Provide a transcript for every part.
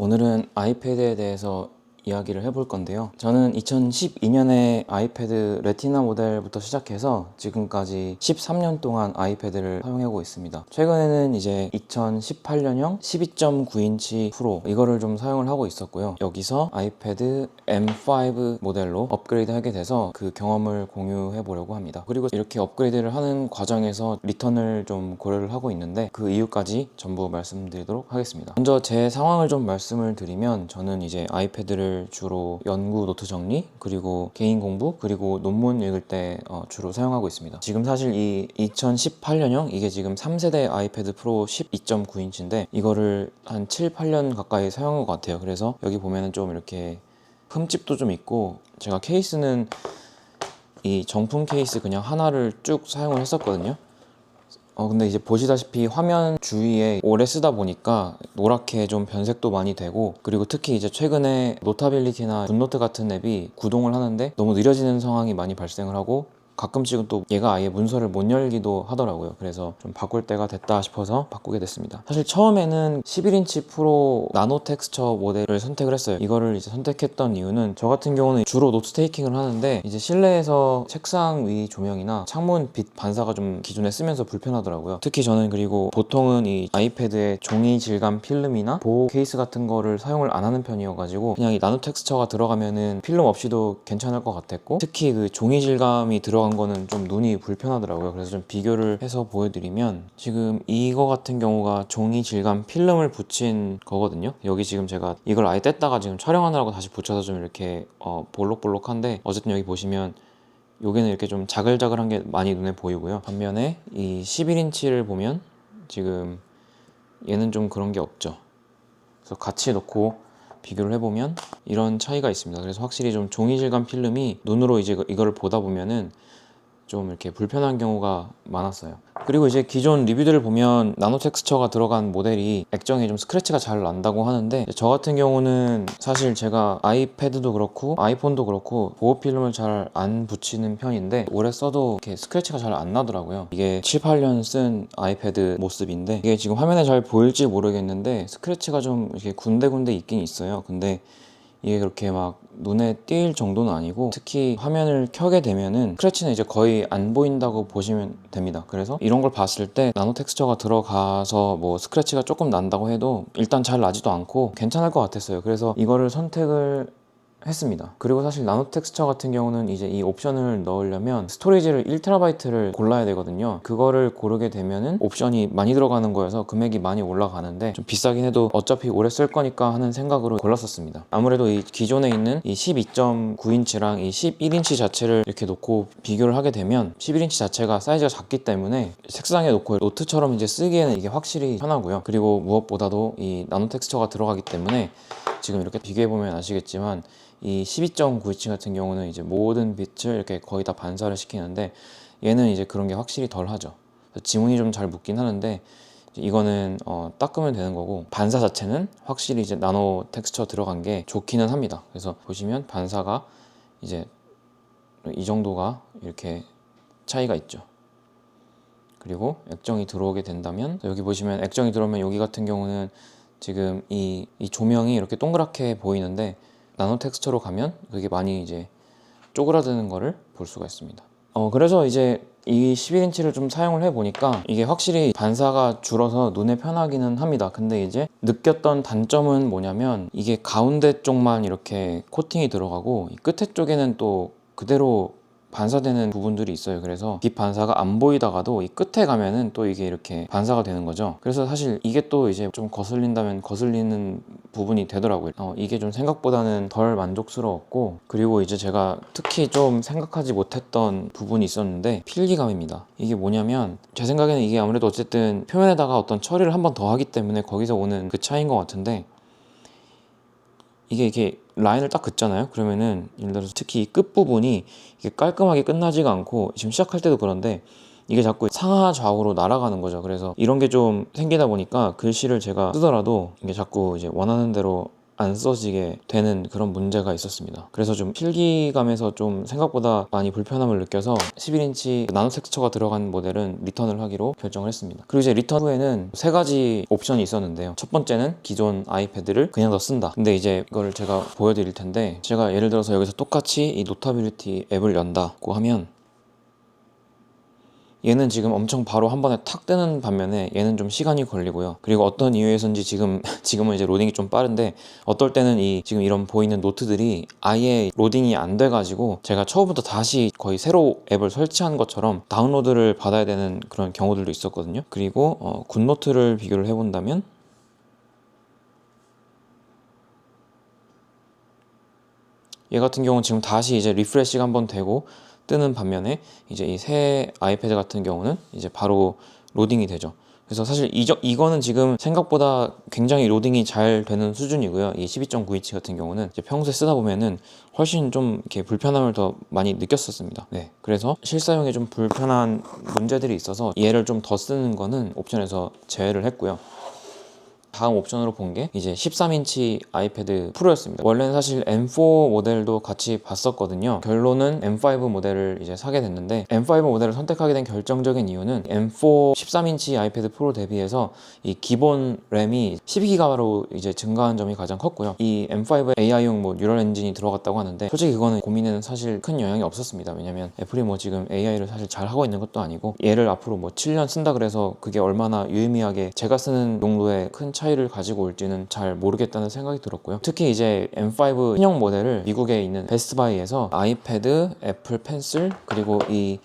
오늘은 아이패드에 대해서 이야기를 해볼 건데요. 저는 2012년에 아이패드 레티나 모델부터 시작해서 지금까지 13년 동안 아이패드를 사용하고 있습니다. 최근에는 이제 2018년형 12.9인치 프로 이거를 좀 사용을 하고 있었고요. 여기서 아이패드 M5 모델로 업그레이드 하게 돼서 그 경험을 공유해 보려고 합니다. 그리고 이렇게 업그레이드를 하는 과정에서 리턴을 좀 고려를 하고 있는데 그 이유까지 전부 말씀드리도록 하겠습니다. 먼저 제 상황을 좀 말씀을 드리면 저는 이제 아이패드를 주로 연구 노트 정리 그리고 개인 공부 그리고 논문 읽을 때 주로 사용하고 있습니다. 지금 사실 이 2018년형 이게 지금 3세대 아이패드 프로 12.9인치인데 이거를 한 7, 8년 가까이 사용한 것 같아요. 그래서 여기 보면은 좀 이렇게 흠집도 좀 있고, 제가 케이스는 이 정품 케이스 그냥 하나를 쭉 사용을 했었거든요. 근데 이제 보시다시피 화면 주위에 오래 쓰다 보니까 노랗게 좀 변색도 많이 되고, 그리고 특히 이제 최근에 노타빌리티나 굿노트 같은 앱이 구동을 하는데 너무 느려지는 상황이 많이 발생을 하고, 가끔씩은 또 얘가 아예 문서를 못 열기도 하더라고요. 그래서 좀 바꿀 때가 됐다 싶어서 바꾸게 됐습니다. 사실 처음에는 11인치 프로 나노 텍스처 모델을 선택을 했어요. 이거를 이제 선택했던 이유는 저 같은 경우는 주로 노트 테이킹을 하는데 이제 실내에서 책상 위 조명이나 창문 빛 반사가 좀 기존에 쓰면서 불편하더라고요. 특히 저는 그리고 보통은 이 아이패드의 종이 질감 필름이나 보호 케이스 같은 거를 사용을 안 하는 편이어가지고 그냥 이 나노 텍스처가 들어가면은 필름 없이도 괜찮을 것 같았고, 특히 그 종이 질감이 들어간 거는 좀 눈이 불편하더라고요. 그래서 좀 비교를 해서 보여드리면, 지금 이거 같은 경우가 종이 질감 필름을 붙인 거거든요. 여기 지금 제가 이걸 아예 뗐다가 지금 촬영하느라고 다시 붙여서 좀 이렇게 볼록볼록한데, 어쨌든 여기 보시면 여기는 이렇게 좀 자글자글한 게 많이 눈에 보이고요. 반면에 이 11인치를 보면 지금 얘는 좀 그런 게 없죠. 그래서 같이 놓고 비교를 해보면 이런 차이가 있습니다. 그래서 확실히 좀 종이 질감 필름이 눈으로 이제 이거를 보다 보면은 좀 이렇게 불편한 경우가 많았어요. 그리고 이제 기존 리뷰들을 보면 나노 텍스처가 들어간 모델이 액정에 좀 스크래치가 잘 난다고 하는데, 저 같은 경우는 사실 제가 아이패드도 그렇고 아이폰도 그렇고 보호 필름을 잘 안 붙이는 편인데 오래 써도 이렇게 스크래치가 잘 안 나더라고요. 이게 7, 8년 쓴 아이패드 모습인데 이게 지금 화면에 잘 보일지 모르겠는데 스크래치가 좀 이렇게 군데군데 있긴 있어요. 근데 이게 그렇게 막 눈에 띌 정도는 아니고, 특히 화면을 켜게 되면은 스크래치는 이제 거의 안 보인다고 보시면 됩니다. 그래서 이런 걸 봤을 때 나노 텍스처가 들어가서 뭐 스크래치가 조금 난다고 해도 일단 잘 나지도 않고 괜찮을 것 같았어요. 그래서 이거를 선택을 했습니다. 그리고 사실 나노 텍스처 같은 경우는 이제 이 옵션을 넣으려면 스토리지를 1TB를 골라야 되거든요. 그거를 고르게 되면은 옵션이 많이 들어가는 거여서 금액이 많이 올라가는데, 좀 비싸긴 해도 어차피 오래 쓸 거니까 하는 생각으로 골랐었습니다. 아무래도 이 기존에 있는 이 12.9인치랑 이 11인치 자체를 이렇게 놓고 비교를 하게 되면 11인치 자체가 사이즈가 작기 때문에 책상에 놓고 노트처럼 이제 쓰기에는 이게 확실히 편하고요. 그리고 무엇보다도 이 나노 텍스처가 들어가기 때문에 지금 이렇게 비교해보면 아시겠지만 이 12.9인치 같은 경우는 이제 모든 빛을 이렇게 거의 다 반사를 시키는데, 얘는 이제 그런 게 확실히 덜 하죠. 지문이 좀 잘 묻긴 하는데 이거는 닦으면 되는 거고, 반사 자체는 확실히 이제 나노 텍스처 들어간 게 좋기는 합니다. 그래서 보시면 반사가 이제 이 정도가 이렇게 차이가 있죠. 그리고 액정이 들어오게 된다면, 여기 보시면 액정이 들어오면 여기 같은 경우는 지금 이 조명이 이렇게 동그랗게 보이는데 나노 텍스처로 가면 그게 많이 이제 쪼그라드는 거를 볼 수가 있습니다. 그래서 이제 이 11인치를 좀 사용을 해보니까 이게 확실히 반사가 줄어서 눈에 편하기는 합니다. 근데 이제 느꼈던 단점은 뭐냐면, 이게 가운데 쪽만 이렇게 코팅이 들어가고 이 끝에 쪽에는 또 그대로 반사되는 부분들이 있어요. 그래서 빛 반사가 안 보이다가도 이 끝에 가면은 또 이게 이렇게 반사가 되는 거죠. 그래서 사실 이게 또 이제 좀 거슬린다면 거슬리는 부분이 되더라고요. 이게 좀 생각보다는 덜 만족스러웠고, 그리고 이제 제가 특히 좀 생각하지 못했던 부분이 있었는데 필기감입니다. 이게 뭐냐면, 제 생각에는 이게 아무래도 어쨌든 표면에다가 어떤 처리를 한 번 더 하기 때문에 거기서 오는 그 차이인 것 같은데, 이게 라인을 딱 긋잖아요. 그러면은 예를 들어서 특히 이 끝부분이 이게 깔끔하게 끝나지가 않고, 지금 시작할 때도 그런데 이게 자꾸 상하 좌우로 날아가는 거죠. 그래서 이런 게 좀 생기다 보니까 글씨를 제가 쓰더라도 이게 자꾸 이제 원하는 대로 안 써지게 되는 그런 문제가 있었습니다. 그래서 좀 필기감에서 좀 생각보다 많이 불편함을 느껴서 11인치 나노 텍스처가 들어간 모델은 리턴을 하기로 결정을 했습니다. 그리고 이제 리턴 후에는 세 가지 옵션이 있었는데요. 첫 번째는 기존 아이패드를 그냥 더 쓴다. 근데 이제 이걸 제가 보여드릴 텐데, 제가 예를 들어서 여기서 똑같이 이 노타빌리티 앱을 연다고 하면 얘는 지금 엄청 바로 한 번에 탁 뜨는 반면에 얘는 좀 시간이 걸리고요. 그리고 어떤 이유에서인지 지금은 이제 로딩이 좀 빠른데, 어떨 때는 지금 이런 보이는 노트들이 아예 로딩이 안 돼가지고 제가 처음부터 다시 거의 새로 앱을 설치한 것처럼 다운로드를 받아야 되는 그런 경우들도 있었거든요. 그리고 굿노트를 비교를 해본다면 얘 같은 경우는 지금 다시 이제 리프레시가 한번 되고 뜨는 반면에 이제 이 새 아이패드 같은 경우는 이제 바로 로딩이 되죠. 그래서 사실 이거는 지금 생각보다 굉장히 로딩이 잘 되는 수준이고요. 이 12.9인치 같은 경우는 이제 평소에 쓰다 보면은 훨씬 좀 이렇게 불편함을 더 많이 느꼈었습니다. 네, 그래서 실사용에 좀 불편한 문제들이 있어서 얘를 좀 더 쓰는 거는 옵션에서 제외를 했고요. 다음 옵션으로 본 게 이제 13인치 아이패드 프로였습니다. 원래는 사실 M4 모델도 같이 봤었거든요. 결론은 M5 모델을 이제 사게 됐는데, M5 모델을 선택하게 된 결정적인 이유는 M4 13인치 아이패드 프로 대비해서 이 기본 램이 12기가로 이제 증가한 점이 가장 컸고요. 이 M5에 AI용 뭐 뉴럴 엔진이 들어갔다고 하는데, 솔직히 그거는 고민에는 사실 큰 영향이 없었습니다. 왜냐면 애플이 뭐 지금 AI를 사실 잘 하고 있는 것도 아니고, 얘를 앞으로 뭐 7년 쓴다 그래서 그게 얼마나 유의미하게 제가 쓰는 용도에 큰 차이를 가지고 올지는 잘 모르겠다는 생각이 들었고요. 특히 이제 M5 신형 모델을 미국에 있는 베스트바이에서 아이패드, 애플 펜슬, 그리고 이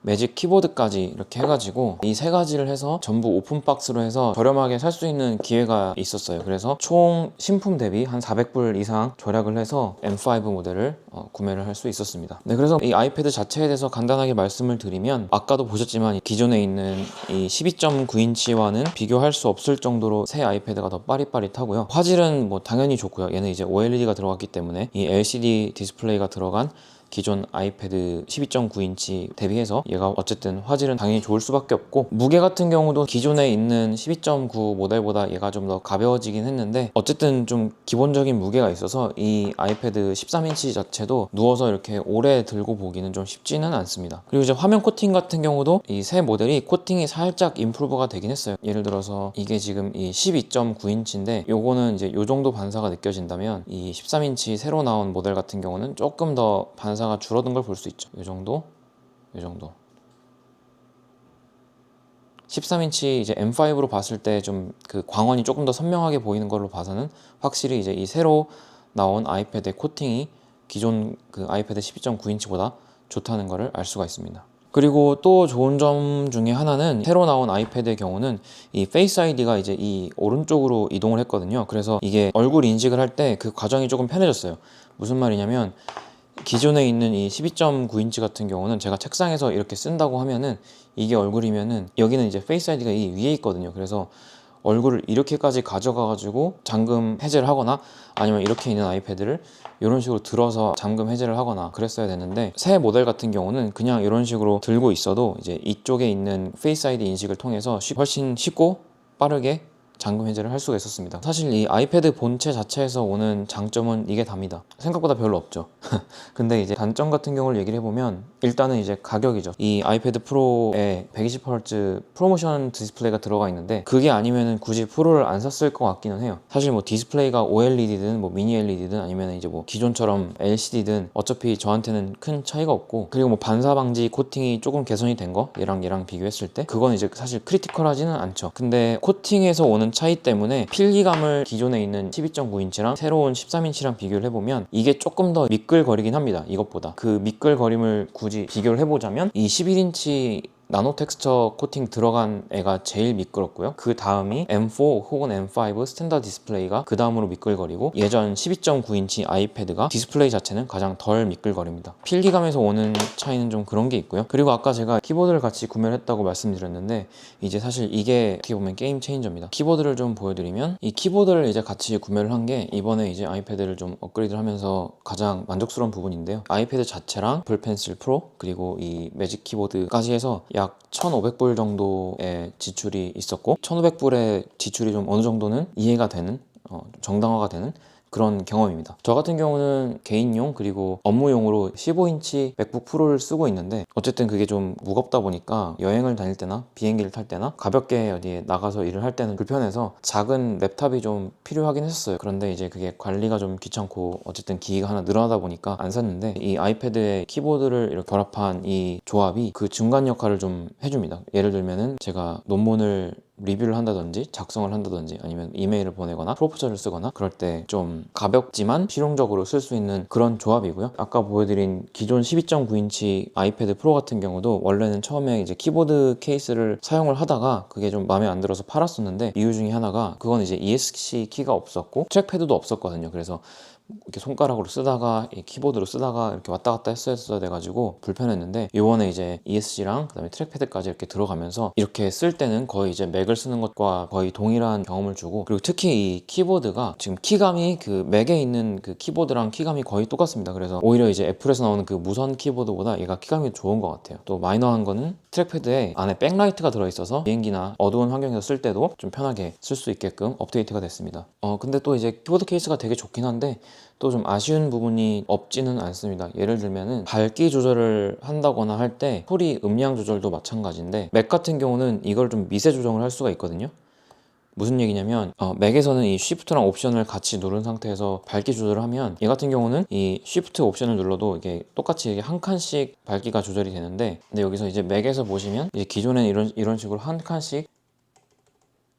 매직 키보드까지 이렇게 해가지고 이 세 가지를 해서 전부 오픈박스로 해서 저렴하게 살 수 있는 기회가 있었어요. 그래서 총 신품 대비 한 400불 이상 절약을 해서 M5 모델을 구매를 할 수 있었습니다. 네, 그래서 이 아이패드 자체에 대해서 간단하게 말씀을 드리면, 아까도 보셨지만 기존에 있는 이 12.9인치와는 비교할 수 없을 정도로 새 아이패드가 더 빠릿빠릿하고요. 화질은 뭐 당연히 좋고요. 얘는 이제 OLED가 들어갔기 때문에 이 LCD 디스플레이가 들어간 기존 아이패드 12.9인치 대비해서 얘가 어쨌든 화질은 당연히 좋을 수밖에 없고, 무게 같은 경우도 기존에 있는 12.9 모델보다 얘가 좀 더 가벼워지긴 했는데, 어쨌든 좀 기본적인 무게가 있어서 이 아이패드 13인치 자체도 누워서 이렇게 오래 들고 보기는 좀 쉽지는 않습니다. 그리고 이제 화면 코팅 같은 경우도 이 새 모델이 코팅이 살짝 임프루브가 되긴 했어요. 예를 들어서 이게 지금 이 12.9인치인데 요거는 이제 요 정도 반사가 느껴진다면, 이 13인치 새로 나온 모델 같은 경우는 조금 더 반사가 줄어든 걸 볼 수 있죠. 이 정도, 이 정도. 13인치 이제 M5로 봤을 때 좀 그 광원이 조금 더 선명하게 보이는 걸로 봐서는 확실히 이제 이 새로 나온 아이패드의 코팅이 기존 그 아이패드 12.9인치보다 좋다는 것을 알 수가 있습니다. 그리고 또 좋은 점 중에 하나는, 새로 나온 아이패드의 경우는 이 페이스 아이디가 이제 이 오른쪽으로 이동을 했거든요. 그래서 이게 얼굴 인식을 할 때 그 과정이 조금 편해졌어요. 무슨 말이냐면, 기존에 있는 이 12.9인치 같은 경우는 제가 책상에서 이렇게 쓴다고 하면은 이게 얼굴이면은 여기는 이제 페이스 아이디가 이 위에 있거든요. 그래서 얼굴을 이렇게까지 가져가 가지고 잠금 해제를 하거나, 아니면 이렇게 있는 아이패드를 이런 식으로 들어서 잠금 해제를 하거나 그랬어야 되는데, 새 모델 같은 경우는 그냥 이런 식으로 들고 있어도 이제 이쪽에 있는 페이스 아이디 인식을 통해서 훨씬 쉽고 빠르게 잠금 해제를 할 수가 있었습니다. 사실 이 아이패드 본체 자체에서 오는 장점은 이게 답니다. 생각보다 별로 없죠. 근데 이제 단점 같은 경우를 얘기를 해보면, 일단은 이제 가격이죠. 이 아이패드 프로에 120Hz 프로모션 디스플레이가 들어가 있는데, 그게 아니면은 굳이 프로를 안 샀을 것 같기는 해요. 사실 뭐 디스플레이가 OLED든 뭐 미니 LED든 아니면 이제 뭐 기존처럼 LCD든 어차피 저한테는 큰 차이가 없고, 그리고 뭐 반사 방지 코팅이 조금 개선이 된 거 얘랑 비교했을 때 그건 이제 사실 크리티컬하지는 않죠. 근데 코팅에서 오는 차이 때문에 필기감을 기존에 있는 12.9인치랑 새로운 13인치랑 비교를 해보면 이게 조금 더 미끌거리긴 합니다. 이것보다 그 미끌거림을 굳이 비교를 해보자면, 이 11인치 나노 텍스처 코팅 들어간 애가 제일 미끄럽고요. 그 다음이 M4 혹은 M5 스탠다드 디스플레이가 그 다음으로 미끌거리고, 예전 12.9인치 아이패드가 디스플레이 자체는 가장 덜 미끌거립니다. 필기감에서 오는 차이는 좀 그런 게 있고요. 그리고 아까 제가 키보드를 같이 구매를 했다고 말씀드렸는데, 이제 사실 이게 어떻게 보면 게임 체인저입니다. 키보드를 좀 보여드리면, 이 키보드를 이제 같이 구매를 한 게 이번에 이제 아이패드를 좀 업그레이드를 하면서 가장 만족스러운 부분인데요. 아이패드 자체랑 애플 펜슬 프로 그리고 이 매직 키보드까지 해서 약 1,500불 정도의 지출이 있었고, 1,500불의 지출이 좀 어느 정도는 이해가 되는, 정당화가 되는 그런 경험입니다. 저 같은 경우는 개인용 그리고 업무용으로 15인치 맥북 프로를 쓰고 있는데, 어쨌든 그게 좀 무겁다 보니까 여행을 다닐 때나 비행기를 탈 때나 가볍게 어디에 나가서 일을 할 때는 불편해서 작은 랩탑이 좀 필요하긴 했었어요. 그런데 이제 그게 관리가 좀 귀찮고 어쨌든 기기가 하나 늘어나다 보니까 안 샀는데, 이 아이패드에 키보드를 이렇게 결합한 이 조합이 그 중간 역할을 좀 해줍니다. 예를 들면은 제가 논문을 리뷰를 한다든지 작성을 한다든지 아니면 이메일을 보내거나 프로포절을 쓰거나 그럴 때 좀 가볍지만 실용적으로 쓸 수 있는 그런 조합이고요. 아까 보여드린 기존 12.9인치 아이패드 프로 같은 경우도 원래는 처음에 이제 키보드 케이스를 사용을 하다가 그게 좀 마음에 안 들어서 팔았었는데, 이유 중에 하나가 그건 이제 ESC 키가 없었고 트랙패드도 없었거든요. 그래서 이렇게 손가락으로 쓰다가 키보드로 쓰다가 이렇게 왔다 갔다 했어야 돼가지고 불편했는데, 요번에 이제 ESC랑 그다음에 트랙패드까지 이렇게 들어가면서 이렇게 쓸 때는 거의 이제 맥을 쓰는 것과 거의 동일한 경험을 주고, 그리고 특히 이 키보드가 지금 키감이 그 맥에 있는 그 키보드랑 키감이 거의 똑같습니다. 그래서 오히려 이제 애플에서 나오는 그 무선 키보드보다 얘가 키감이 좋은 것 같아요. 또 마이너한 거는 트랙패드에 안에 백라이트가 들어있어서 비행기나 어두운 환경에서 쓸 때도 좀 편하게 쓸 수 있게끔 업데이트가 됐습니다. 근데 또 이제 키보드 케이스가 되게 좋긴 한데 또 좀 아쉬운 부분이 없지는 않습니다. 예를 들면은 밝기 조절을 한다거나 할 때 소리 음량 조절도 마찬가지인데, 맥 같은 경우는 이걸 좀 미세 조정을 할 수가 있거든요. 무슨 얘기냐면 맥에서는 이 쉬프트랑 옵션을 같이 누른 상태에서 밝기 조절을 하면, 얘 같은 경우는 이 쉬프트 옵션을 눌러도 이게 똑같이 한 칸씩 밝기가 조절이 되는데, 근데 여기서 이제 맥에서 보시면 이제 기존엔 이런 식으로 한 칸씩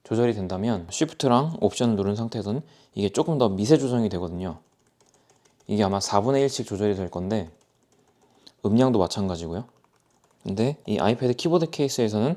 조절이 된다면, 쉬프트랑 옵션을 누른 상태에서는 이게 조금 더 미세 조정이 되거든요. 이게 아마 4분의 1씩 조절이 될 건데, 음량도 마찬가지고요. 근데 이 아이패드 키보드 케이스에서는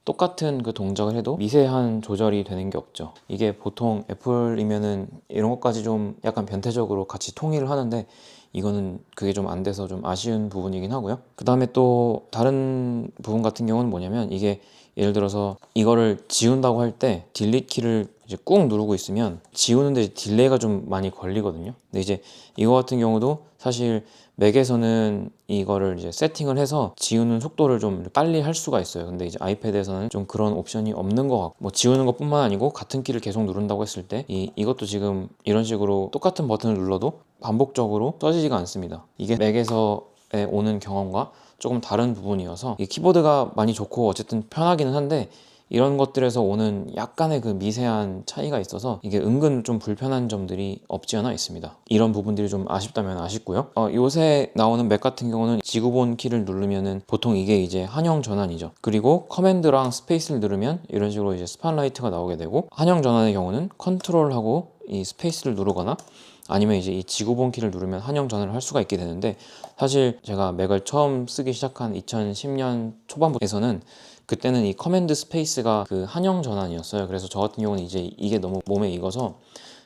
똑같은 그 동작을 해도 미세한 조절이 되는 게 없죠. 이게 보통 애플이면은 이런 것까지 좀 약간 변태적으로 같이 통일을 하는데, 이거는 그게 좀 안 돼서 좀 아쉬운 부분이긴 하고요. 그 다음에 또 다른 부분 같은 경우는 뭐냐면, 이게 예를 들어서 이거를 지운다고 할 때 딜리트 키를 이제 꾹 누르고 있으면 지우는데 딜레이가 좀 많이 걸리거든요. 근데 이제 이거 같은 경우도 사실 맥에서는 이거를 이제 세팅을 해서 지우는 속도를 좀 빨리 할 수가 있어요. 근데 이제 아이패드에서는 좀 그런 옵션이 없는 것 같고, 뭐 지우는 것뿐만 아니고 같은 키를 계속 누른다고 했을 때 이것도 지금 이런 식으로 똑같은 버튼을 눌러도 반복적으로 써지지가 않습니다. 이게 맥에서의 오는 경험과 조금 다른 부분이어서, 이 키보드가 많이 좋고 어쨌든 편하기는 한데 이런 것들에서 오는 약간의 그 미세한 차이가 있어서 이게 은근 좀 불편한 점들이 없지 않아 있습니다. 이런 부분들이 좀 아쉽다면 아쉽고요. 요새 나오는 맥 같은 경우는 지구본 키를 누르면은 보통 이게 이제 한영 전환이죠. 그리고 커맨드랑 스페이스를 누르면 이런 식으로 이제 스팟라이트가 나오게 되고, 한영 전환의 경우는 컨트롤하고 이 스페이스를 누르거나 아니면 이제 이 지구본 키를 누르면 한영 전환을 할 수가 있게 되는데, 사실 제가 맥을 처음 쓰기 시작한 2010년 초반부에서는 그때는 이 커맨드 스페이스가 그 한영 전환이었어요. 그래서 저 같은 경우는 이제 이게 너무 몸에 익어서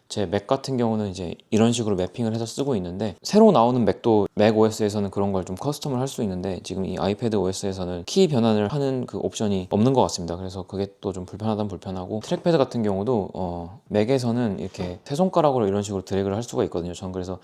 제 맥 같은 경우는 이제 이런 식으로 매핑을 해서 쓰고 있는데, 새로 나오는 맥도 맥 OS에서는 그런 걸 좀 커스텀을 할 수 있는데, 지금 이 아이패드 OS에서는 키 변환을 하는 그 옵션이 없는 것 같습니다. 그래서 그게 또 좀 불편하단 불편하고, 트랙패드 같은 경우도 맥에서는 이렇게 세 손가락으로 이런 식으로 드래그를 할 수가 있거든요. 전 그래서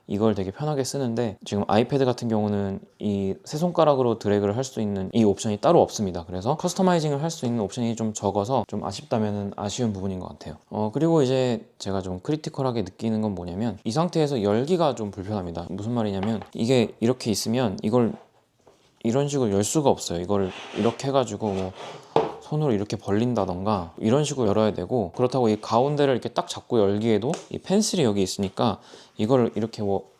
이걸 되게 편하게 쓰는데, 지금 아이패드 같은 경우는 이 세 손가락으로 드래그를 할 수 있는 이 옵션이 따로 없습니다. 그래서 커스터마이징을 할 수 있는 옵션이 좀 적어서 좀 아쉽다면 아쉬운 부분인 것 같아요. 그리고 이제 제가 좀 크리티컬하게 느끼는 건 뭐냐면, 이 상태에서 열기가 좀 불편합니다. 무슨 말이냐면, 이게 이렇게 있으면 이걸 이런 식으로 열 수가 없어요. 이걸 이렇게 해가지고 뭐 손으로 이렇게 벌린다던가 이런 식으로 열어야 되고, 그렇다고 이 가운데를 이렇게 딱 잡고 열기에도 이 펜슬이 여기 있으니까 이거를 이렇게 뭐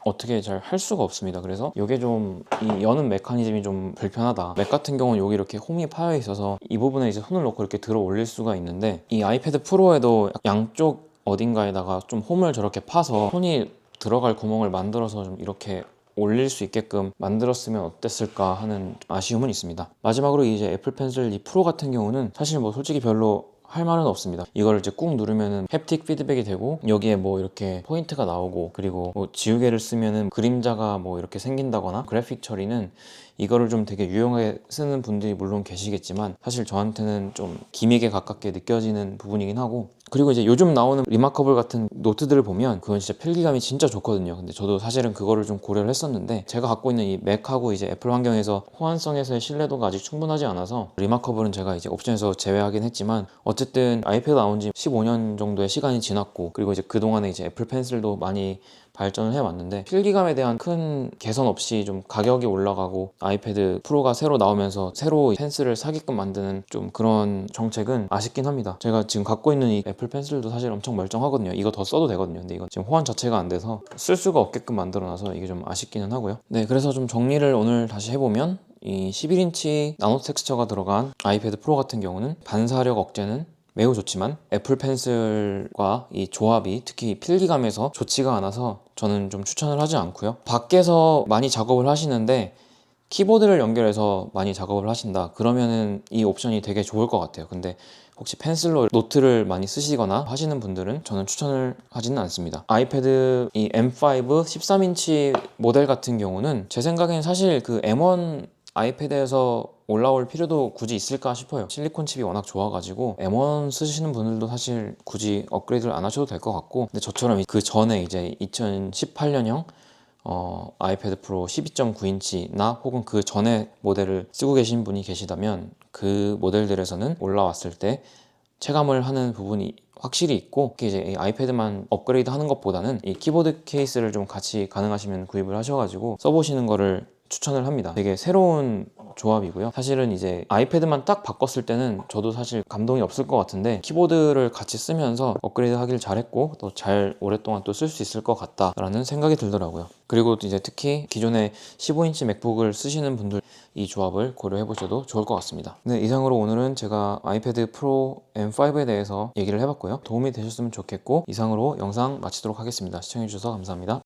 어떻게 잘 할 수가 없습니다. 그래서 이게 좀 이 여는 메커니즘이 좀 불편하다. 맥 같은 경우는 여기 이렇게 홈이 파여 있어서 이 부분에 이제 손을 넣고 이렇게 들어 올릴 수가 있는데, 이 아이패드 프로에도 양쪽 어딘가에다가 좀 홈을 저렇게 파서 손이 들어갈 구멍을 만들어서 좀 이렇게 올릴 수 있게끔 만들었으면 어땠을까 하는 아쉬움은 있습니다. 마지막으로 이제 애플 펜슬 이 프로 같은 경우는 사실 뭐 솔직히 별로 할 말은 없습니다. 이거를 이제 꾹 누르면은 햅틱 피드백이 되고, 여기에 뭐 이렇게 포인트가 나오고, 그리고 뭐 지우개를 쓰면은 그림자가 뭐 이렇게 생긴다거나 그래픽 처리는 이거를 좀 되게 유용하게 쓰는 분들이 물론 계시겠지만 사실 저한테는 좀 기믹에 가깝게 느껴지는 부분이긴 하고, 그리고 이제 요즘 나오는 리마커블 같은 노트들을 보면 그건 진짜 필기감이 진짜 좋거든요. 근데 저도 사실은 그거를 좀 고려를 했었는데 제가 갖고 있는 이 맥하고 이제 애플 환경에서 호환성에서의 신뢰도가 아직 충분하지 않아서 리마커블은 제가 이제 옵션에서 제외하긴 했지만, 어쨌든 아이패드 나온 지 15년 정도의 시간이 지났고, 그리고 이제 그동안에 이제 애플 펜슬도 많이 발전을 해왔는데 필기감에 대한 큰 개선 없이 좀 가격이 올라가고 아이패드 프로가 새로 나오면서 새로 펜슬을 사게끔 만드는 좀 그런 정책은 아쉽긴 합니다. 제가 지금 갖고 있는 이 애플 펜슬도 사실 엄청 멀쩡하거든요. 이거 더 써도 되거든요. 근데 이거 지금 호환 자체가 안 돼서 쓸 수가 없게끔 만들어놔서 이게 좀 아쉽기는 하고요. 네, 그래서 좀 정리를 오늘 다시 해보면, 이 11인치 나노 텍스처가 들어간 아이패드 프로 같은 경우는 반사력 억제는 매우 좋지만 애플 펜슬과 이 조합이 특히 필기감에서 좋지가 않아서 저는 좀 추천을 하지 않고요. 밖에서 많이 작업을 하시는데 키보드를 연결해서 많이 작업을 하신다 그러면은 이 옵션이 되게 좋을 것 같아요. 근데 혹시 펜슬로 노트를 많이 쓰시거나 하시는 분들은 저는 추천을 하지는 않습니다. 아이패드 이 M5 13인치 모델 같은 경우는 제 생각엔 사실 그 M1 아이패드에서 올라올 필요도 굳이 있을까 싶어요. 실리콘 칩이 워낙 좋아가지고 M1 쓰시는 분들도 사실 굳이 업그레이드를 안 하셔도 될 것 같고, 근데 저처럼 그 전에 이제 2018년형 아이패드 프로 12.9인치나 혹은 그 전에 모델을 쓰고 계신 분이 계시다면 그 모델들에서는 올라왔을 때 체감을 하는 부분이 확실히 있고, 특히 이제 이 아이패드만 업그레이드 하는 것보다는 이 키보드 케이스를 좀 같이 가능하시면 구입을 하셔가지고 써보시는 거를 추천을 합니다. 되게 새로운 조합이고요. 사실은 이제 아이패드만 딱 바꿨을 때는 저도 사실 감동이 없을 것 같은데 키보드를 같이 쓰면서 업그레이드 하길 잘했고 또 잘 오랫동안 또 쓸 수 있을 것 같다라는 생각이 들더라고요. 그리고 이제 특히 기존에 15인치 맥북을 쓰시는 분들 이 조합을 고려해 보셔도 좋을 것 같습니다. 네, 이상으로 오늘은 제가 아이패드 프로 M5에 대해서 얘기를 해봤고요. 도움이 되셨으면 좋겠고, 이상으로 영상 마치도록 하겠습니다. 시청해 주셔서 감사합니다.